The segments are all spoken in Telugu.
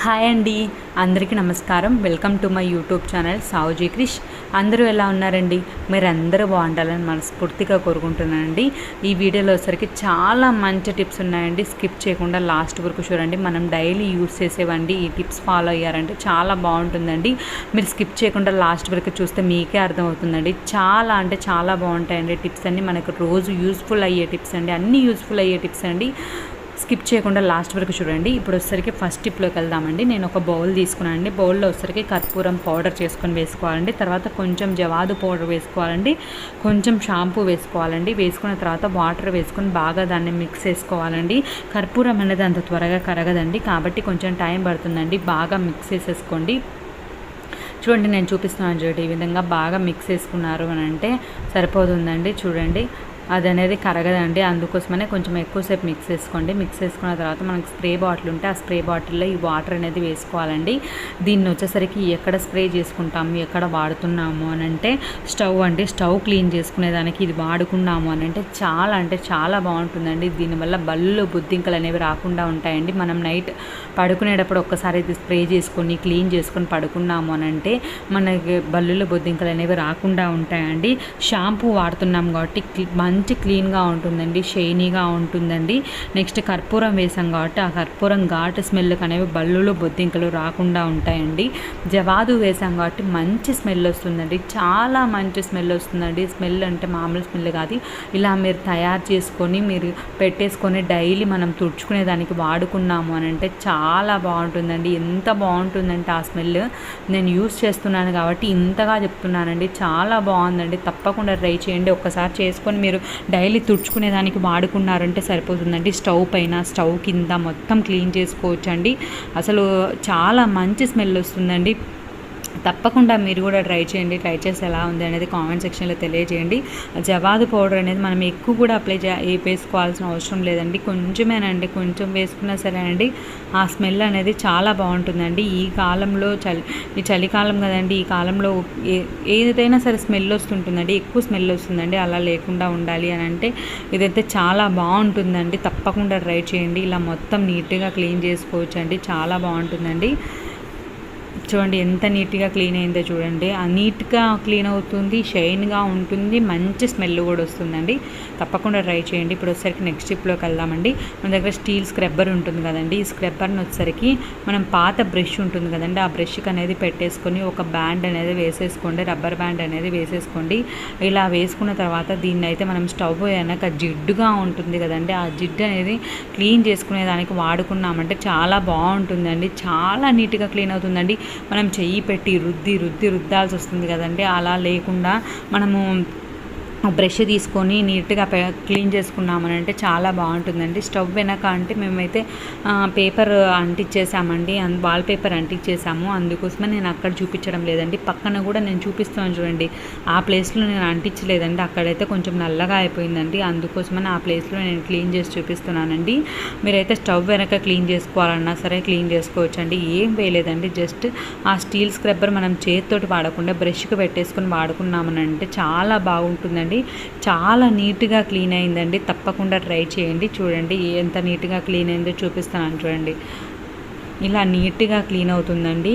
హాయ్ అండి, అందరికీ నమస్కారం. Welcome to my YouTube channel Saoji Krish. అందరూ ఎలా ఉన్నారండి? మీరు అందరూ బాగుండాలని మనస్ఫూర్తిగా కోరుకుంటున్నానండి. ఈ వీడియోలో వచ్చరికి చాలా మంచి టిప్స్ ఉన్నాయండి. స్కిప్ చేయకుండా లాస్ట్ వరకు చూడండి. మనం డైలీ యూస్ చేసేవండి. ఈ టిప్స్ ఫాలో అయ్యారంటే చాలా బాగుంటుందండి. మీరు స్కిప్ చేయకుండా లాస్ట్ వరకు చూస్తే మీకే అర్థమవుతుందండి. చాలా అంటే చాలా బాగుంటాయండి టిప్స్ అన్నీ. మనకు రోజు యూస్ఫుల్ అయ్యే టిప్స్ అండి, అన్నీ యూస్ఫుల్ అయ్యే టిప్స్ అండి. స్కిప్ చేయకుండా లాస్ట్ వరకు చూడండి. ఇప్పుడు వచ్చేసరికి ఫస్ట్ టిప్లోకి వెళ్దామండి. నేను ఒక బౌల్ తీసుకున్నానండి. బౌల్లో వచ్చేసరికి కర్పూరం పౌడర్ చేసుకొని వేసుకోవాలండి. తర్వాత కొంచెం జవాదు పౌడర్ వేసుకోవాలండి. కొంచెం షాంపూ వేసుకోవాలండి. వేసుకున్న తర్వాత వాటర్ వేసుకొని బాగా దాన్ని మిక్స్ చేసుకోవాలండి. కర్పూరం అనేది అంత త్వరగా కరగదండి, కాబట్టి కొంచెం టైం పడుతుందండి. బాగా మిక్స్ చేసేసుకోండి. చూడండి, నేను చూపిస్తున్నాను చూడండి. ఈ విధంగా బాగా మిక్స్ చేసుకున్నారు అని అంటే సరిపోతుందండి. చూడండి, అది అనేది కరగదండి. అందుకోసమనే కొంచెం ఎక్కువసేపు మిక్స్ చేసుకోండి. మిక్స్ చేసుకున్న తర్వాత మనకు స్ప్రే బాటిల్ ఉంటే ఆ స్ప్రే బాటిల్లో ఈ వాటర్ అనేది వేసుకోవాలండి. దీన్ని వచ్చేసరికి ఎక్కడ స్ప్రే చేసుకుంటాము, ఎక్కడ వాడుతున్నాము అని అంటే స్టవ్ అండి. స్టవ్ క్లీన్ చేసుకునేదానికి ఇది వాడుకున్నాము అని అంటే చాలా బాగుంటుందండి. దీనివల్ల బల్లు బుద్ధింకలు అనేవి రాకుండా ఉంటాయండి. మనం నైట్ పడుకునేటప్పుడు ఒక్కసారి ఇది స్ప్రే చేసుకొని క్లీన్ చేసుకొని పడుకున్నాము అని అంటే మనకి బల్లుల బొద్దింకలు అనేవి రాకుండా ఉంటాయండి. షాంపూ వాడుతున్నాం కాబట్టి మంచి క్లీన్గా ఉంటుందండి, షైనీగా ఉంటుందండి. నెక్స్ట్ కర్పూరం వేసాం కాబట్టి ఆ కర్పూరం ఘాటు స్మెల్కి అనేవి బల్లులు బొద్దింకలు రాకుండా ఉంటాయండి. జవాదు వేసాం కాబట్టి మంచి స్మెల్ వస్తుందండి, చాలా మంచి స్మెల్ వస్తుందండి. స్మెల్ అంటే మామూలు స్మెల్ కాదు. ఇలా మీరు తయారు చేసుకొని మీరు పెట్టేసుకొని డైలీ మనం తుడుచుకునే దానికి వాడుకున్నాము అని అంటే చాలా బాగుంటుందండి. ఎంత బాగుంటుందంటే ఆ స్మెల్ నేను యూస్ చేస్తున్నాను కాబట్టి ఇంతగా చెప్తున్నానండి. చాలా బాగుందండి. తప్పకుండా ట్రై చేయండి. ఒక్కసారి చేసుకొని మీరు డైలీ తుడుచుకునేదానికి వాడుకున్నారంటే సరిపోతుందండి. స్టవ్ పైన, స్టవ్ కింద మొత్తం క్లీన్ చేసుకోవచ్చండి. అసలు చాలా మంచి స్మెల్ వస్తుందండి. తప్పకుండా మీరు కూడా ట్రై చేయండి. ట్రై చేసి ఎలా ఉంది అనేది కామెంట్ సెక్షన్లో తెలియజేయండి. జవాదు పౌడర్ అనేది మనం ఎక్కువ కూడా వేసుకోవాల్సిన అవసరం లేదండి. కొంచెమేనండి, కొంచెం వేసుకున్నా సరే అండి ఆ స్మెల్ అనేది చాలా బాగుంటుందండి. ఈ కాలంలో ఈ చలికాలం కదండి, ఈ కాలంలో ఏదైనా సరే స్మెల్ వస్తుంటుందండి, ఎక్కువ స్మెల్ వస్తుందండి. అలా లేకుండా ఉండాలి అని అంటే ఇదైతే చాలా బాగుంటుందండి. తప్పకుండా ట్రై చేయండి. ఇలా మొత్తం నీట్గా క్లీన్ చేసుకోవచ్చు అండి. చాలా బాగుంటుందండి. చూడండి ఎంత నీట్గా క్లీన్ అయిందో చూడండి. ఆ నీట్గా క్లీన్ అవుతుంది, షైన్గా ఉంటుంది, మంచి స్మెల్ కూడా వస్తుందండి. తప్పకుండా ట్రై చేయండి. ఇప్పుడు వచ్చేసరికి నెక్స్ట్ టిప్లోకి వెళ్దామండి. మన దగ్గర స్టీల్ స్క్రబ్బర్ ఉంటుంది కదండి. ఈ స్క్రబ్బర్ని వచ్చేసరికి మనం పాత బ్రష్ ఉంటుంది కదండి, ఆ బ్రష్కి అనేది పెట్టేసుకొని ఒక బ్యాండ్ అనేది వేసేసుకోండి, రబ్బర్ బ్యాండ్ అనేది వేసేసుకోండి. ఇలా వేసుకున్న తర్వాత దీన్ని అయితే మనం స్టవ్ వెనక జిడ్డుగా ఉంటుంది కదండి, ఆ జిడ్డు అనేది క్లీన్ చేసుకునే దానికి వాడుకున్నామంటే చాలా బాగుంటుందండి. చాలా నీట్గా క్లీన్ అవుతుందండి. మనం చెయ్యి పెట్టి రుద్దాల్సి వస్తుంది కదండి. అలా లేకుండా మనము బ్రష్ తీసుకొని నీట్గా క్లీన్ చేసుకున్నామని అంటే చాలా బాగుంటుందండి. స్టవ్ వెనక అంటే మేమైతే పేపర్ అంటించేసామండి, వాల్ పేపర్ అంటించేసాము. అందుకోసమే నేను అక్కడ చూపించడం లేదండి. పక్కన కూడా నేను చూపిస్తాను చూడండి, ఆ ప్లేస్లో నేను అంటించలేదండి. అక్కడైతే కొంచెం నల్లగా అయిపోయిందండి. అందుకోసమని ఆ ప్లేస్లో నేను క్లీన్ చేసి చూపిస్తున్నానండి. మీరైతే స్టవ్ వెనక క్లీన్ చేసుకోవాలన్నా సరే క్లీన్ చేసుకోవచ్చండి. ఏం వేయలేదండి, జస్ట్ ఆ స్టీల్ స్క్రబ్బర్ మనం చేతితోటి వాడకుండా బ్రష్కి పెట్టేసుకొని వాడుకున్నామని అంటే చాలా బాగుంటుందండి. చాలా నీట్గా క్లీన్ అయిందండి. తప్పకుండా ట్రై చేయండి. చూడండి ఎంత నీట్గా క్లీన్ అయిందో చూపిస్తాను చూడండి. ఇలా నీట్గా క్లీన్ అవుతుందండి.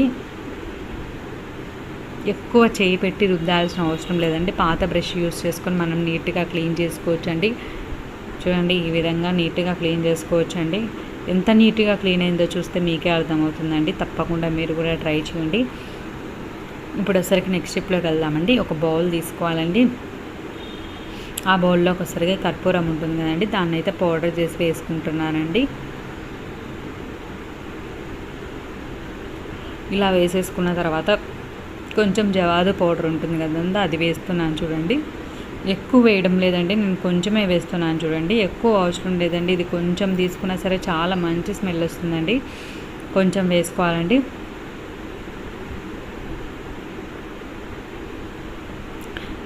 ఎక్కువ చేయి పెట్టి రుద్దాల్సిన అవసరం లేదండి. పాత బ్రష్ యూస్ చేసుకొని మనం నీట్గా క్లీన్ చేసుకోవచ్చండి. చూడండి, ఈ విధంగా నీట్గా క్లీన్ చేసుకోవచ్చండి. ఎంత నీట్గా క్లీన్ అయిందో చూస్తే మీకే అర్థమవుతుందండి. తప్పకుండా మీరు కూడా ట్రై చేయండి. ఇప్పుడు ఒకసారికి నెక్స్ట్ స్టెప్లోకి వెళ్దామండి. ఒక బౌల్ తీసుకోవాలండి. ఆ బౌల్లో ఒకసారిగా కర్పూరం ఉంటుంది కదండి, దాన్ని అయితే పౌడర్ చేసి వేసుకుంటున్నానండి. ఇలా వేసేసుకున్న తర్వాత కొంచెం జవాదు పౌడర్ ఉంటుంది కదండి, అది వేస్తున్నాను చూడండి. ఎక్కువ వేయడం లేదండి, నేను కొంచెమే వేస్తున్నాను చూడండి. ఎక్కువ అవసరం లేదండి. ఇది కొంచెం తీసుకున్నా సరే చాలా మంచి స్మెల్ వస్తుందండి. కొంచెం వేసుకోవాలండి.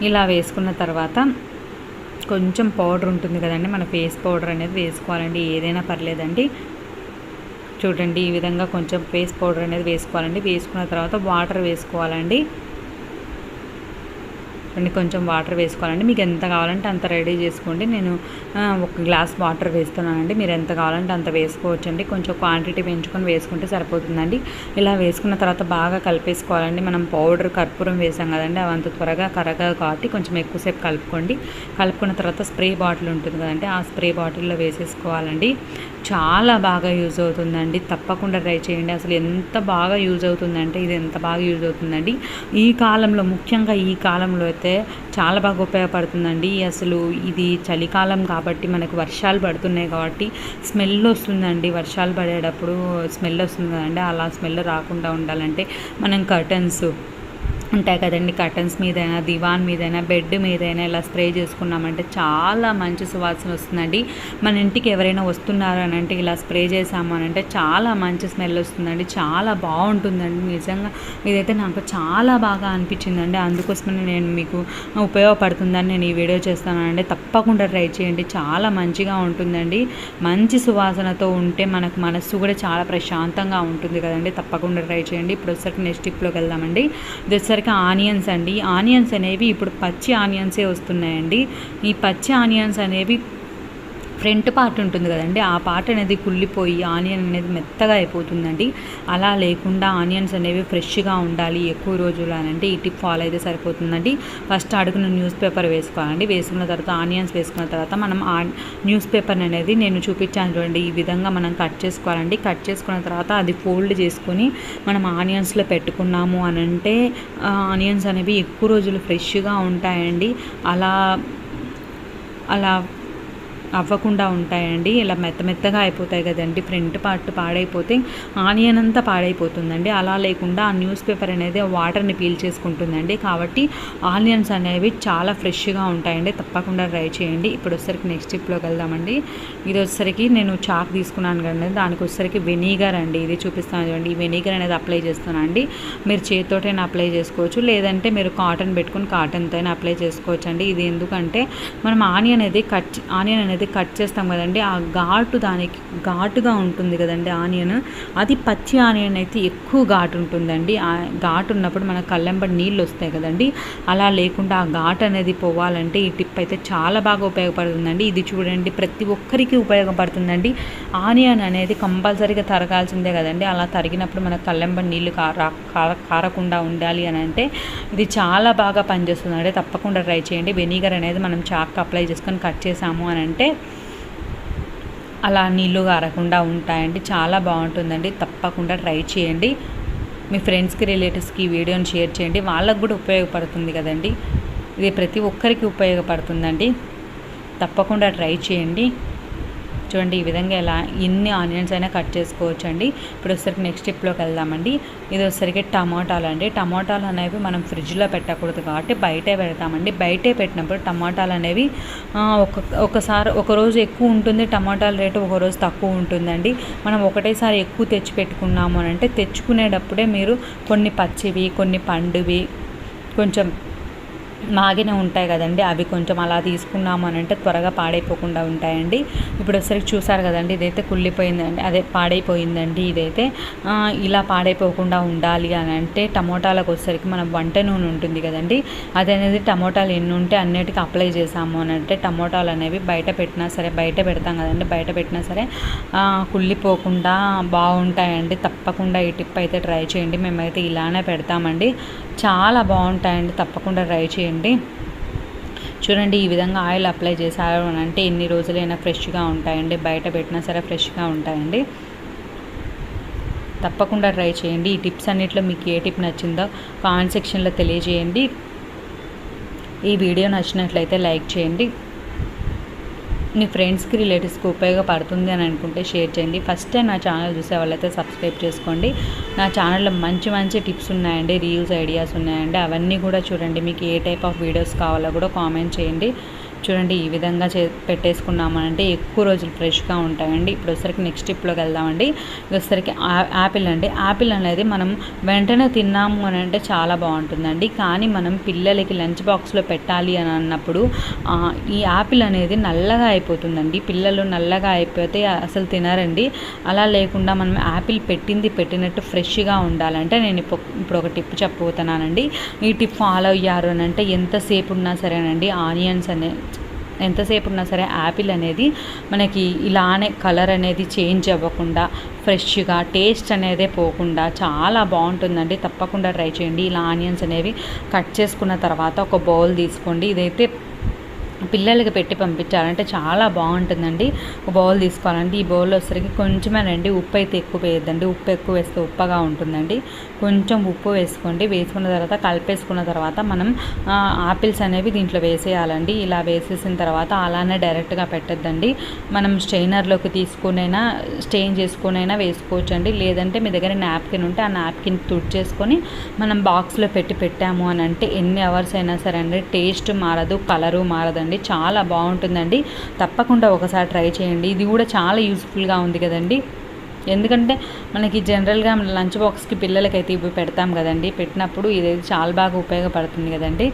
ఇలా వేసుకున్న తర్వాత కొంచెం పౌడర్ ఉంటుంది కదండి, మన ఫేస్ పౌడర్ అనేది వేసుకోవాలండి. ఏదైనా పర్లేదండి. చూడండి, ఈ విధంగా కొంచెం ఫేస్ పౌడర్ అనేది వేసుకోవాలండి. వేసుకున్న తర్వాత వాటర్ వేసుకోవాలండి. కొంచెం వాటర్ వేసుకోవాలండి. మీకు ఎంత కావాలంటే అంత రెడీ చేసుకోండి. నేను ఒక గ్లాస్ వాటర్ వేస్తున్నానండి. మీరు ఎంత కావాలంటే అంత వేసుకోవచ్చండి. కొంచెం క్వాంటిటీ పెంచుకొని వేసుకుంటే సరిపోతుందండి. ఇలా వేసుకున్న తర్వాత బాగా కలిపేసుకోవాలండి. మనం పౌడర్ కర్పూరం వేసాం కదండి, అవంత త్వరగా కరగదు కాబట్టి కొంచెం ఎక్కువసేపు కలుపుకోండి. కలుపుకున్న తర్వాత స్ప్రే బాటిల్ ఉంటుంది కదండి, ఆ స్ప్రే బాటిల్లో వేసేసుకోవాలండి. చాలా బాగా యూజ్ అవుతుందండి. తప్పకుండా ట్రై చేయండి. అసలు ఎంత బాగా యూజ్ అవుతుందంటే ఇది ఎంత బాగా యూజ్ అవుతుందండి ఈ కాలంలో, ముఖ్యంగా ఈ కాలంలో అయితే చాలా బాగా ఉపయోగపడుతుందండి. అసలు ఇది చలికాలం కాబట్టి మనకు వర్షాలు పడుతున్నాయి కాబట్టి స్మెల్ వస్తుందండి. వర్షాలు పడేటప్పుడు స్మెల్ వస్తుంది కదండి, అలా స్మెల్ రాకుండా ఉండాలంటే మనం కర్టన్స్ ఉంటాయి కదండి, కర్టన్స్ మీదైనా, దివాన్ మీదైనా, బెడ్ మీదైనా ఇలా స్ప్రే చేసుకున్నామంటే చాలా మంచి సువాసన వస్తుందండి. మన ఇంటికి ఎవరైనా వస్తున్నారు అని అంటే ఇలా స్ప్రే చేసాము అని అంటే చాలా మంచి స్మెల్ వస్తుందండి. చాలా బాగుంటుందండి. నిజంగా ఇదైతే నాకు చాలా బాగా అనిపించిందండి. అందుకోసమని నేను మీకు ఉపయోగపడుతుందని నేను ఈ వీడియో చేస్తానండి. తప్పకుండా ట్రై చేయండి. చాలా మంచిగా ఉంటుందండి. మంచి సువాసనతో ఉంటే మనకు మనస్సు కూడా చాలా ప్రశాంతంగా ఉంటుంది కదండి. తప్పకుండా ట్రై చేయండి. ఇప్పుడు వచ్చేసరికి నెక్స్ట్ టిప్లోకి వెళ్దామండి. ఇది వచ్చేసరికి ఆనియన్స్ అండి. ఆనియన్స్ అనేవి ఇప్పుడు పచ్చి ఆనియన్సే వస్తున్నాయండి. ఈ పచ్చి ఆనియన్స్ అనేవి ఫ్రంట్ పార్ట్ ఉంటుంది కదండి, ఆ పార్ట్ అనేది కుళ్ళిపోయి ఆనియన్ అనేది మెత్తగా అయిపోతుందండి. అలా లేకుండా ఆనియన్స్ అనేవి ఫ్రెష్గా ఉండాలి ఎక్కువ రోజులు అని అంటే ఈ టిప్ ఫాలో అయితే సరిపోతుందండి. ఫస్ట్ అడుగున న్యూస్ పేపర్ వేసుకోవాలండి. వేసుకున్న తర్వాత ఆనియన్స్ వేసుకున్న తర్వాత మనం న్యూస్ పేపర్ అనేది నేను చూపించాను చూడండి, ఈ విధంగా మనం కట్ చేసుకోవాలండి. కట్ చేసుకున్న తర్వాత అది ఫోల్డ్ చేసుకొని మనం ఆనియన్స్లో పెట్టుకున్నాము అని అంటే ఆనియన్స్ అనేవి ఎక్కువ రోజులు ఫ్రెష్గా ఉంటాయండి. అలా అవ్వకుండా ఉంటాయండి. ఇలా మెత్తగా అయిపోతాయి కదండి, ఫ్రంట్ పార్ట్ పాడైపోతే ఆనియన్ అంతా పాడైపోతుందండి. అలా లేకుండా ఆ న్యూస్ పేపర్ అనేది వాటర్ని పీల్చేసుకుంటుందండి. కాబట్టి ఆనియన్స్ అనేవి చాలా ఫ్రెష్గా ఉంటాయండి. తప్పకుండా ట్రై చేయండి. ఇప్పుడు వచ్చేసరికి నెక్స్ట్ టిప్లోకి వెళ్దామండి. ఇది వచ్చేసరికి నేను చాక్ తీసుకున్నాను కదండి, దానికి వచ్చేసరికి వెనిగర్ అండి. ఇది చూపిస్తాను చూడండి. ఈ వెనిగర్ అనేది అప్లై చేస్తానండి. మీరు చేతితోటైనా అప్లై చేసుకోవచ్చు, లేదంటే మీరు కాటన్ పెట్టుకుని కాటన్తో అయినా అప్లై చేసుకోవచ్చు అండి. ఇది ఎందుకంటే మనం ఆనియన్ అనేది కట్ చేస్తాం కదండి, ఆ దానికి ఘాటుగా ఉంటుంది కదండి ఆనియన్. అది పచ్చి ఆనియన్ అయితే ఎక్కువ ఘాటు ఉంటుందండి. ఆ ఘాటు ఉన్నప్పుడు మన కళ్ళెంబడి నీళ్ళు వస్తాయి కదండి, అలా లేకుండా ఆ ఘాటు అనేది పోవాలంటే ఈ టిప్ అయితే చాలా బాగా ఉపయోగపడుతుందండి. ఇది చూడండి, ప్రతి ఒక్కరికి ఉపయోగపడుతుందండి. ఆనియన్ అనేది కంపల్సరీగా తరగాల్సిందే కదండి, అలా తరిగినప్పుడు మన కళ్ళెంబడి నీళ్ళు కారకుండా ఉండాలి అని అంటే ఇది చాలా బాగా పనిచేస్తుందండి. తప్పకుండా ట్రై చేయండి. వెనిగర్ అనేది మనం చాక్ అప్లై చేసుకొని కట్ చేసాము అని అంటే అలా నీళ్ళు కారకుండా ఉంటాయండి. చాలా బాగుంటుందండి. తప్పకుండా ట్రై చేయండి. మీ ఫ్రెండ్స్కి, రిలేటివ్స్కి ఈ వీడియోని షేర్ చేయండి. వాళ్ళకు కూడా ఉపయోగపడుతుంది కదండి. ఇది ప్రతి ఒక్కరికి ఉపయోగపడుతుందండి. తప్పకుండా ట్రై చేయండి. చూడండి, ఈ విధంగా ఎలా ఎన్ని ఆనియన్స్ అయినా కట్ చేసుకోవచ్చు అండి. ఇప్పుడు వచ్చేసరికి నెక్స్ట్ స్టెప్లోకి వెళ్దామండి. ఇది వచ్చేసరికి టమాటాలు అండి. టమాటాలు అనేవి మనం ఫ్రిడ్జ్లో పెట్టకూడదు కాబట్టి బయటే పెడతామండి. బయటే పెట్టినప్పుడు టమాటాలు అనేవి ఒకరోజు ఎక్కువ ఉంటుంది టమాటాల రేటు, ఒకరోజు తక్కువ ఉంటుందండి. మనం ఒకటేసారి ఎక్కువ తెచ్చి పెట్టుకున్నాము అని అంటే తెచ్చుకునేటప్పుడే మీరు కొన్ని పచ్చివి, కొన్ని పండువి, కొంచెం మాగిన ఉంటాయి కదండి, అవి కొంచెం అలా తీసుకున్నాము అని అంటే త్వరగా పాడైపోకుండా ఉంటాయండి. ఇప్పుడు ఒకసారి చూసారు కదండి, ఇదైతే కుళ్ళిపోయిందండి, అదే పాడైపోయిందండి. ఇదైతే ఇలా పాడైపోకుండా ఉండాలి అని అంటే టమోటాలకు వచ్చేసరికి మనం వంట నూనె ఉంటుంది కదండి, అది అనేది టమోటాలు ఎన్ని ఉంటే అన్నిటికీ అప్లై చేసాము అని అంటే టమోటాలు అనేవి బయట పెట్టినా సరే, బయట పెడతాం కదండి, బయట పెట్టినా సరే కుళ్ళిపోకుండా బాగుంటాయండి. తప్పకుండా ఈ టిప్ అయితే ట్రై చేయండి. మేమైతే ఇలానే పెడతామండి. చాలా బాగుంటాయండి. తప్పకుండా ట్రై చేయండి. చూడండి, ఈ విధంగా ఆయిల్ అప్లై చేశారు అని అంటే ఎన్ని రోజులైనా ఫ్రెష్గా ఉంటాయండి. బయట పెట్టినా సరే ఫ్రెష్గా ఉంటాయండి. తప్పకుండా ట్రై చేయండి. ఈ టిప్స్ అన్నిట్లో మీకు ఏ టిప్ నచ్చిందో కామెంట్ సెక్షన్లో తెలియజేయండి. ఈ వీడియో నచ్చినట్లయితే లైక్ చేయండి. మీ ఫ్రెండ్స్కి, రిలేటివ్స్కి ఉపయోగపడుతుంది అని అనుకుంటే షేర్ చేయండి. ఫస్ట్ టైం నా ఛానల్ చూసే వాళ్ళైతే సబ్స్క్రైబ్ చేసుకోండి. నా ఛానల్లో మంచి టిప్స్ ఉన్నాయండి, రీల్స్ ఐడియాస్ ఉన్నాయండి, అవన్నీ కూడా చూడండి. మీకు ఏ టైప్ ఆఫ్ వీడియోస్ కావాలో కూడా కామెంట్ చేయండి. చూడండి ఈ విధంగా పెట్టేసుకున్నామనంటే ఎక్కువ రోజులు ఫ్రెష్గా ఉంటాయండి. ఇప్పుడు వచ్చరికి నెక్స్ట్ టిప్లోకి వెళ్దామండి. ఇది వచ్చరికి యాపిల్ అండి. యాపిల్ అనేది మనం వెంటనే తిన్నాము అని అంటే చాలా బాగుంటుందండి. కానీ మనం పిల్లలకి లంచ్ బాక్స్లో పెట్టాలి అని అన్నప్పుడు ఈ యాపిల్ అనేది నల్లగా అయిపోతుందండి. పిల్లలు నల్లగా అయిపోతే అసలు తినరండి. అలా లేకుండా మనం యాపిల్ పెట్టినట్టు ఫ్రెష్గా ఉండాలంటే నేను ఇప్పుడు ఒక టిప్ చెప్పబోతున్నానండి. ఈ టిప్ ఫాలో అయ్యారు అని అంటే ఎంతసేపు ఉన్నా సరేనండి ఎంతసేపు ఉన్నా సరే యాపిల్ అనేది మనకి ఇలానే కలర్ అనేది చేంజ్ అవ్వకుండా ఫ్రెష్గా టేస్ట్ అనేది పోకుండా చాలా బాగుంటుందండి. తప్పకుండా ట్రై చేయండి. ఇలా ఆనియన్స్ అనేవి కట్ చేసుకున్న తర్వాత ఒక బౌల్ తీసుకోండి. ఇదైతే పిల్లలకి పెట్టి పంపించాలంటే చాలా బాగుంటుందండి. ఒక బౌల్ తీసుకోవాలండి. ఈ బౌల్లో వచ్చరికి కొంచెమేనండి, ఉప్పు అయితే ఎక్కువ వేయద్దండి. ఉప్పు ఎక్కువ వేస్తే ఉప్పగా ఉంటుందండి. కొంచెం ఉప్పు వేసుకోండి. వేసుకున్న తర్వాత కలిపేసుకున్న తర్వాత మనం ఆపిల్స్ అనేవి దీంట్లో వేసేయాలండి. ఇలా వేసేసిన తర్వాత అలానే డైరెక్ట్గా పెట్టద్దండి. మనం స్ట్రైనర్లోకి స్టెయిన్ చేసుకునైనా వేసుకోవచ్చు అండి. లేదంటే మీ దగ్గర నాప్కిన్ ఉంటే ఆ నాప్కిన్ తుడిచేసుకొని మనం బాక్స్లో పెట్టాము అని అంటే ఎన్ని అవర్స్ అయినా సరే అండి టేస్ట్ మారదు, కలరు మారదండి. చాలా బాగుంటుందండి. తప్పకుండా ఒకసారి ట్రై చేయండి. ఇది కూడా చాలా యూస్ఫుల్గా ఉంది కదండి. ఎందుకంటే మనకి జనరల్గా లంచ్ బాక్స్కి పిల్లలకైతే ఇవి పెడతాం కదండి. పెట్టినప్పుడు ఇది చాలా బాగా ఉపయోగపడుతుంది కదండి.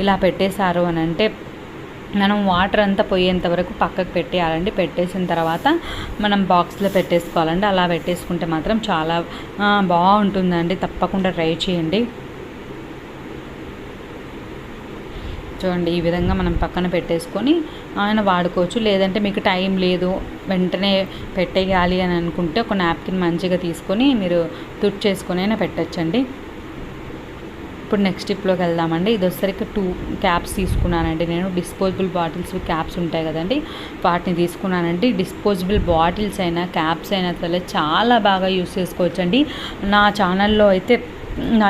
ఇలా పెట్టేశారు అని అంటే మనం వాటర్ అంతా పోయేంత వరకు పక్కకు పెట్టేయాలండి. పెట్టేసిన తర్వాత మనం బాక్స్లో పెట్టేసుకోవాలండి. అలా పెట్టేసుకుంటే మాత్రం చాలా బాగుంటుందండి. తప్పకుండా ట్రై చేయండి. చూడండి ఈ విధంగా మనం పక్కన పెట్టేసుకొని ఆయన వాడుకోవచ్చు. లేదంటే మీకు టైం లేదు వెంటనే పెట్టేయాలి అని అనుకుంటే ఒక నాప్కిన్ మంచిగా తీసుకొని మీరు తుడిచేసుకొని అయినా పెట్టచ్చండి. ఇప్పుడు నెక్స్ట్ టిప్లోకి వెళ్దామండి. ఇది వచ్చేసరికి 2 క్యాప్స్ తీసుకున్నానండి. నేను డిస్పోజబుల్ బాటిల్స్ క్యాప్స్ ఉంటాయి కదండి, వాటిని తీసుకున్నానండి. డిస్పోజబుల్ బాటిల్స్ అయినా క్యాప్స్ అయినా సరే చాలా బాగా యూస్ చేసుకోవచ్చండి. నా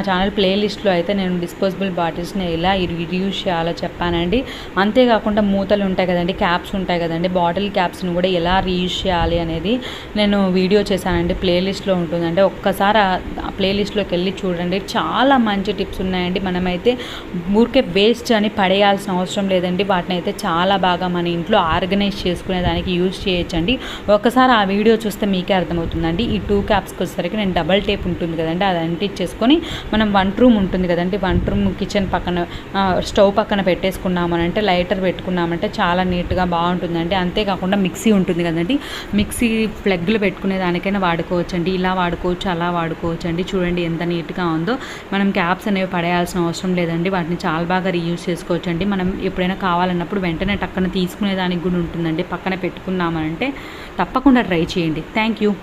ఛానల్ ప్లేలిస్ట్లో అయితే నేను డిస్పోజబుల్ బాటిల్స్ని ఎలా రీయూజ్ చేయాలో చెప్పానండి. అంతేకాకుండా మూతలు ఉంటాయి కదండి, క్యాప్స్ ఉంటాయి కదండి, బాటిల్ క్యాప్స్ని కూడా ఎలా రీయూజ్ చేయాలి అనేది నేను వీడియో చేశానండి. ప్లేలిస్ట్లో ఉంటుందండి. ఒక్కసారి ఆ ప్లేలిస్ట్లోకి వెళ్ళి చూడండి. చాలా మంచి టిప్స్ ఉన్నాయండి. మనమైతే ఊరికే వేస్ట్ అని పడేయాల్సిన అవసరం లేదండి. వాటిని అయితే చాలా బాగా మన ఇంట్లో ఆర్గనైజ్ చేసుకునేదానికి యూజ్ చేయొచ్చండి. ఒకసారి ఆ వీడియో చూస్తే మీకే అర్థమవుతుందండి. ఈ 2 క్యాప్స్కి వచ్చేసరికి నేను డబల్ టేప్ ఉంటుంది కదండి, అది అంటించేసుకొని మనం వంట రూమ్ ఉంటుంది కదండి, వంట రూమ్ కిచెన్ పక్కన స్టవ్ పక్కన పెట్టేసుకున్నామనంటే లైటర్ పెట్టుకున్నామంటే చాలా నీట్గా బాగుంటుందండి. అంతేకాకుండా మిక్సీ ఉంటుంది కదండి, మిక్సీ ప్లగ్లు పెట్టుకునే దానికైనా వాడుకోవచ్చండి. ఇలా వాడుకోవచ్చు, అలా వాడుకోవచ్చు అండి. చూడండి ఎంత నీట్గా ఉందో. మనం క్యాప్స్ అనేవి పడేయాల్సిన అవసరం లేదండి. వాటిని చాలా బాగా రీయూజ్ చేసుకోవచ్చు అండి. మనం ఎప్పుడైనా కావాలన్నప్పుడు వెంటనే టక్కన తీసుకునే దానికి కూడా ఉంటుందండి. పక్కన పెట్టుకున్నామనంటే తప్పకుండా ట్రై చేయండి. Thank you.